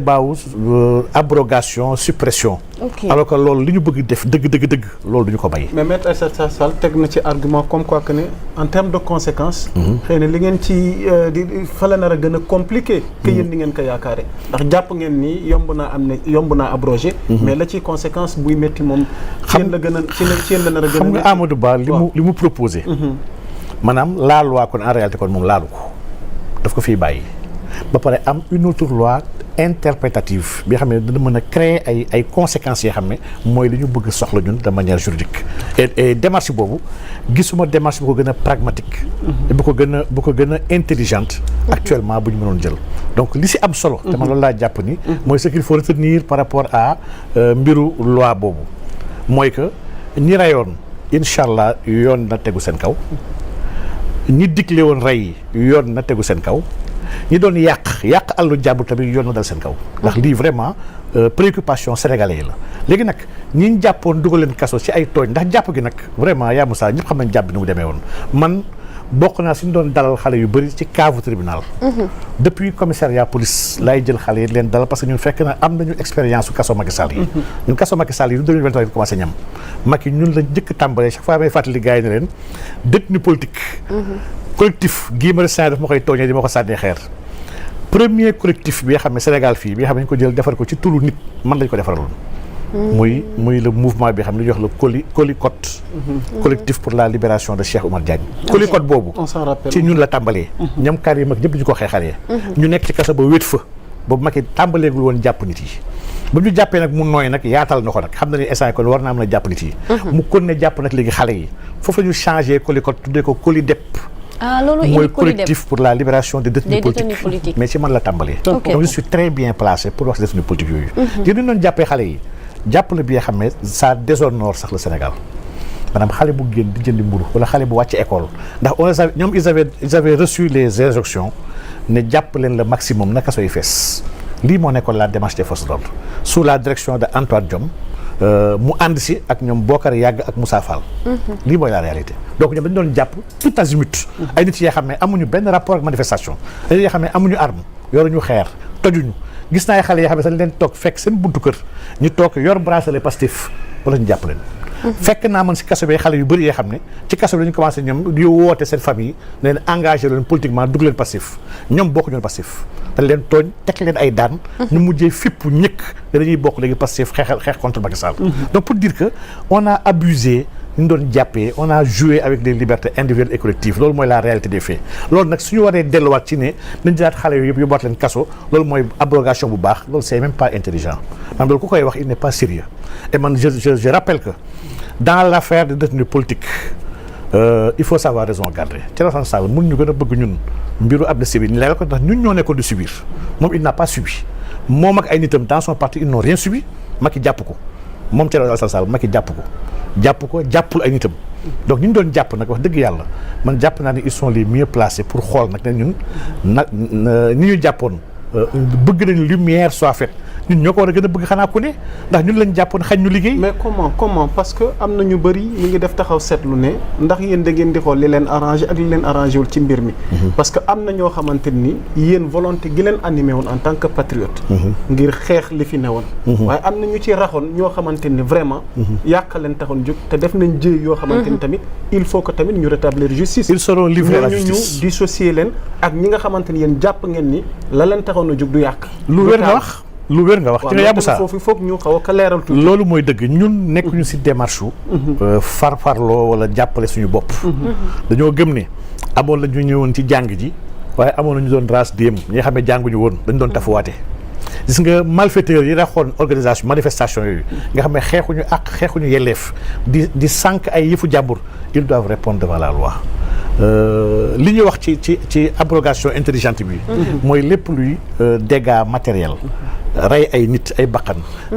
baawu abrogation suppression. Alors que loolu li ñu bëgg def dëgg loolu du ñu ko bàyyi. mais maître Aïssata Tall Sall teg na ci argument comme quoi que ne en termes de conséquences. xëy na li ngeen ci di fa la nar a gën a compliqué. que yéen ni ngeen ko yaakaare ndax jàpp ngeen ni yomb naa abrogé. mais la ci conséquence buy métti moom. ci yéen la gën a ci yéen la nar a gën a. xam nga Amadou Ba li mu proposé. maanaam la loi kon en réalité kon moom laalu ko daf ko fiy bàyyi ba pare am une autre loi interprétative bi nga xam ne dina mën a créer ay conséquences yoo xam ne mooy li ñu bëgg soxla ñun de manière juridique et démarche boobu gisuma démarche bu ko gën a pragmatique bu ko gën a intelligente actuellement bu ñu mënoon jël donc li si am solo te man loolu laa jàpp ni mooy ce qu'il faut retenir par rapport à mbiru loi boobu mooy que ñi rayoon incha allah yoon na tegu seen kaw ñi digle woon rey yoon na tegu seen kaw ñi doon yàq àllu jàmbur tamit yoon na dal seen kaw ndax lii vraiment préoccupation sénégalais la léegi nag ñi ñu jàppoon dugal leen kaso ci ay tooñ ndax jàpp gi nag vraiment yaa Moussa ñëpp xam nañ jàpp bi ni mu demee woon man bokk naa suñu doon dalal xale yu bëri ci cave tribunal depuis commissariat police laay jël xale yi leen dalal parce que ñun fekk na am nañu expérience su kaso Macky Sall yi ñun kaso Macky Sall yi du 2023 ñu commencé ñam Macky ñun la njëkk tàmbalee chaque fois may fàttali gars yi ne leen détenu politique collectif Guy Marius Sagna daf ma koy tooñee di ma ko sànnee xeer premier collectif bi nga xam ne Sénégal fii bi nga xam ne ñu ko jël defar ko ci turu nit man lañ ko defaraloon muy le mouvement bi xam ne ñu wax le Colicot collectif pour la libération de Cheikh Oumar Diagne Colicot boobu ci ñun la tàmbalee ñoom kaar yi mag ñëpp ñu ko xeexalee ñu nekk ci kaso ba wét fa boobu Macky tàmbaleegul woon jàpp nit yi ba ñu jàppee nag mu nooy nag yaatal na ko nag xam na ni instant kon war naa mën a jàpp nit yi mu kon ne jàpp nag léegi xale yi foofu la ñu changé Colicot tuddee ko Colidep mooy collectif pour la libération des détenus politiques mais ci man la tàmbalee donc je suis très bien placé pour wax ci détenus politiques yooyu yéen ñu doon jàppee xale yi jàpp la bi nga xam ne ça déshonore sax le Sénégal maanaam xale bu génn di jëndi mburu wala xale bu wàcc école ndax ñoom ils avaient reçu les injonctions ne jàpp leen le maximum na kaso yi fees lii moo nekkoon la démarche des forces de l'ordre sous la direction de Antoine Diome mu ànd si ak ñoom Bokar Yàgg ak Moussa Fall lii mooy la réalité donc ñoom dañu doon jàpp tout azimut ay nit yoo xam ne amuñu benn rapport ak manifestation ay nit yoo xam ne amuñu arme yoruñu xeer tojuñu gis naa ay xale yoo xam ne sax leen toog fekk seen buntu kër ñu toog yor bracelet Pastef wala ñu jàpp leen fekk naa man si kaso bi xale yu bëri yoo xam ne ci kaso bi dañu commencé ñoom di woote seen famille ne leen engagé leen politiquement dugg leen Pastef ñoom bokk ñoon Pastef dañ leen tooñ teg leen ay daan ñu mujjee fipp ñëkk te dañuy bokk léegi Pastef xeex contre Macky Sall donc pour dire que on a abusé ñu doon jàppee on a joué avec les libertés individuelles et collectives loolu mooy la réalité des faits loolu nag suñu waree delluwaat ci ne nañ jëlaat xale yooyu yëpp yóbbuwaat leen kaso loolu mooy abrogation bu baax loolu c'est même pas intelligent man loolu ku koy wax il n'est pas sérieux et man je rappelle que dans l'affaire de détenus politiques il faut savoir raison garder Thierno Sall mun ñu gën a bëgg ñun mbiru amnistie bi ni leeral ko ndax ñun ñoo nekkoon di subir moom il n'a pas subi moom ak ay nitam dans son parti ils n'ont rien subi Macky jàpp ko moom Thierno Sall Macky jàpp ko jàppul ay nitam donc ñu doon jàpp nag wax dëgg yàlla man jàpp naa ne ils sont les mieux placés pour xool nag ne ñun nag ni ñu jàppoon bëgg nañu lumière soit faite ñun ñoo ko war a gën a bëgg xanaa ku ne ndax ñun lañ jàppoon xañ ñu liggéey. mais comment parce que am na ñu bëri ñu ngi def taxaw seetlu ne ndax yéen da ngeen di xool li leen arrangé ak li leen arrangé wul ci mbir mi. parce que am na ñoo xamante ni yéen volonté gi leen animé woon en tant que patriote. ngir xeex li fi newoon. waaye am na ñu ci raxoon ñoo xamante ni vraiment. yàq leen taxoon jóg te def nañ jéey yoo xamante ni tamit il faut que tamit ñu rétablir justice. ils seront livrés à la justice ñu dissocier leen ak ñi nga xamante ni yéen jàpp ngeen ni la leen taxoon a jóg du yàq. lu wér nga wax. lu wér nga wax ci nga yàbbu saa foofu foog ñu xaw a leeral tuuti. loolu mooy dëgg ñun nekkuñu ci démarche farfarloo wala jàppale suñu bopp. dañoo gëm ne amoon la ñu ñëwoon ci jàng ji waaye amoon na ñu doon race déem ñi nga xam ne jànguñu woon dañu doon tafuwaate. gis nga malfaiteurs yi raxoon organisation manifestation yooyu nga xam ne xeexuñu ak xeexuñu yelleef di sànq ay yëfu jàmbur ils doivent répondre devant la loi. li ñuy wax ci abrogation intelligente bi. mooy lépp luy dégâts matériels. rey ay nit ay bakkan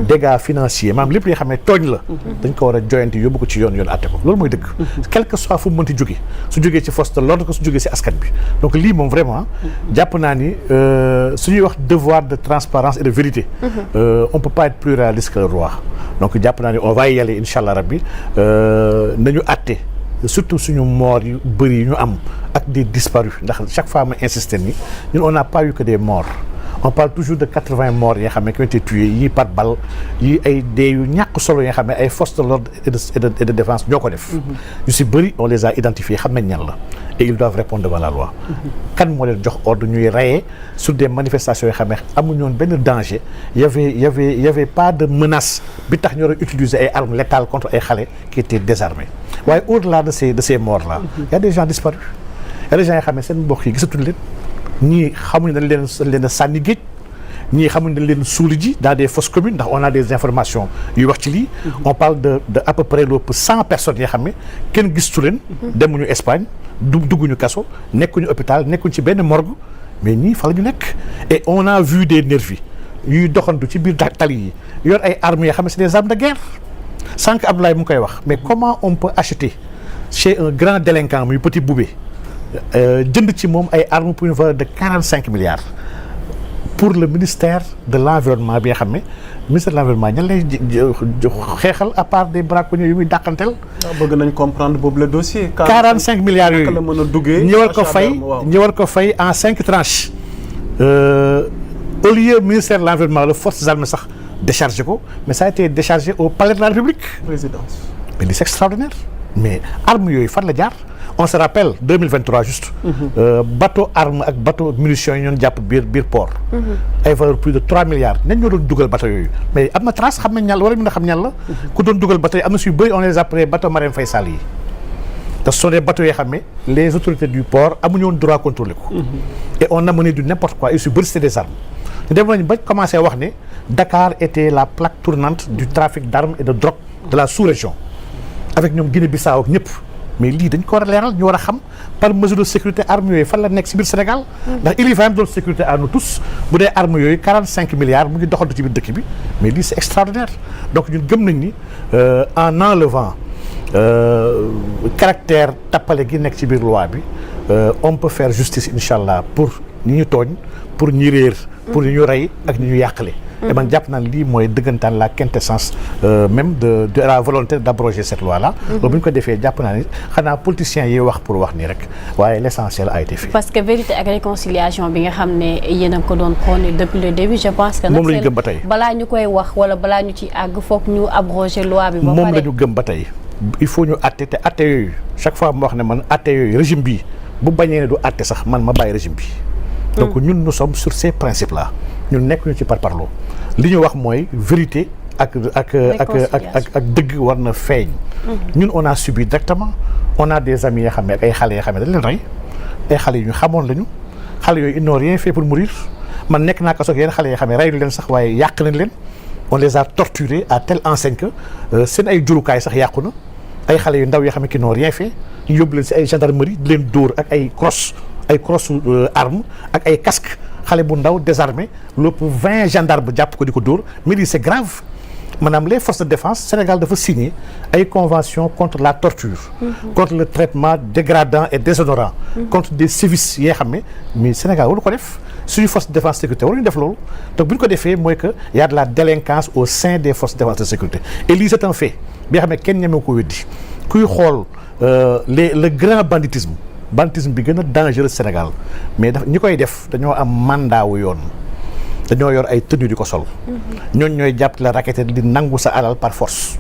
dégâts financiers maanaam lépp li nga xam ne tooñ la dañ ko war a joyanti yóbbu ko ci yoon atte ko loolu mooy dëgg quel que soit fu mu mënti jóge su jógee ci force de l'ordre ko su jógee ci askan bi donc lii moom vraiment jàpp naa ni su ñuy wax devoir de transparence et de vérité on peut pas être plus réaliste que le roi donc jàpp naa ni on va y aller incha allah rabbi nañu atte surtout suñu morts yu bëri yu ñu am ak des disparus ndax chaque fois ma insister ni ñun on n'a pas eu que des morts on parle toujours de 80 morts yi nga xam ne qui ont été tués yii par balle yii ay dee yu ñàkk solo yi nga xam ne ay forces de l'ordre et de défense ñoo ko def. ñu si bëri on les a identifiés xam nañ ñan la et ils doivent répondre devant la loi. kan moo leen jox ordre ñuy rayé sur des manifestations yoo xam ne amuñu woon benn danger y avait pas de menace bi tax ñu war a utiliser ay armes létales contre ay xale qui étaient désarmés waaye au-delà de ces morts là. y a des gens disparus y a des gens yoo xam ne seen mbokk yi gisatuñ leen. ñii xamuñu dañ leen a sànni géej ñii xamuñu dañ leen suuli ji dans des fosses communes ndax on a des informations yuy wax ci lii. on parle de à peu près lépp 100 personnes yoo xam ne kenn gisatu leen. demuñu Espagne dugguñu kaso nekkuñu hôpital nekkuñu ci benn morgue mais ñii fa la ñu nekk. et on a vu des nervis yuy doxantu ci biir tali yi yor ay armes yoo xam ne c'est des armes de guerre sànq Abdoulaye mu ngi koy wax mais comment on peut acheter chez un grand délinquant muy Petit Boubé. jënd ci moom ay armes pour une valeur de 45 milliards pour le ministère de l'environnement bi nga xam ne ministère de l'environnement ñan lay xeexal à part des braconniers yu muy dàqanteel. bëgg nañ comprendre boobu le dossier. 45 milliards yooyu la mën a duggee ñëwal ko fay en 5 tranches au lieu ministère de l'environnement les forces armées sax déchargé ko mais ça a été déchargé au palais de la République. présidence. mais lii c'est extraordinaire mais armes yooyu fan la jaar. on se rappelle 2023 juste. bateau arme ak bateau munitions yi ñoon jàpp biir port. ay valeur plus de 3 milliards nañ ñoo doon dugal bateau yooyu mais am na trace xam nañ ñan la war a mën a xam ñan la. ku doon dugal bateau yi am na suy bëri on les appelait bateau Marème Faye Sall yi. te ce sont des bateaux yoo xam ne les autorités du port amuñu woon droit contrôler ko. et on amenait du n'importe quoi et su bëri c'était des armes. ñu dem nañ ba commencé wax ne Dakar était la plaque tournante du trafic d'armes et de drogue de la sous-région avec ñoom Guinée-Bissau ak ñëpp. mais lii dañ ko war a leeral ñu war a xam par mesure de sécurité armes yooyu fan la nekk ci biir Sénégal. ndax il y a même sécurité à nous tous bu dee armes yooyu 45 milliards mu ngi doxantu ci biir dëkk bi mais lii c'est extraordinaire donc ñun gëm nañ ni en enlevant caractère tappale gi nekk ci biir loi bi on peut faire justice incha allah pour ñi ñu tooñ pour ñi réer. pour ñi ñu rey ak ñi ñu yàqale. et man jàpp naa lii mooy dëggantaan la quintessence même de la volonté d'abroger cette loi là. bu ñu ko defee jàpp naa ni xanaa politiciens yi wax pour wax nii rek waaye l'essentiel a été fait. parce que vérité ak réconciliation bi nga xam ne yéen a ko doon prôné depuis le début je pense que. moom la ñu gëm ba tey balaa ñu koy wax wala balaa ñu ci àgg foog ñu abroger loi bi. ba pare moom la ñu gëm ba tey il faut ñu àtte te àtte yooyu chaque fois mu wax ne man àtte yooyu régime bi bu bañee ne du àtte sax man ma bàyyi régime bi. donc ñun nous sommes sur ces principes là ñun nekk ñu ci parparloo li ñu wax mooy vérité ak dëgg war na feeñ. ñun on a subi directement on a des amis yoo xam ne ak ay xale yoo xam ne dañ leen rey ay xale yu ñu xamoon lañu xale yooyu ils n'ont rien fait pour mourir man nekk naa ko soog yenn xale yoo xam ne reylu leen sax waaye yàq nañ leen on les a torturés à telle enseigne que seen ay jurukaay sax yàqu na ay xale yu ndaw yoo xam ne qui n'ont rien fait ñu yóbbu leen si ay gendarmerie di leen dóor ak ay crosse arme ak ay casque xale bu ndaw désarmé lépp 20 gendarmes jàpp ko di ko dóor mais lii c'est grave maanaam les forces de défense Sénégal dafa signer ay conventions contre la torture contre le traitement dégradant et déshonorant contre des sévices yi nga xam ne mais Sénégal waru ko def suñu force de défense sécurité waruñu def loolu donc bu ñu ko defee mooy que y a de la délinquance au sein des forces de défense de sécurité et lii c'est un fait bi nga xam ne kenn ñeme ko weddi kuy xool le grand banditisme bi gën a dangereux Sénégal mais ñi koy def dañoo am mandat wu yoon dañoo yor ay tenue di ko sol ñooñ ñooy jàpp la raquette di nangu sa alal par force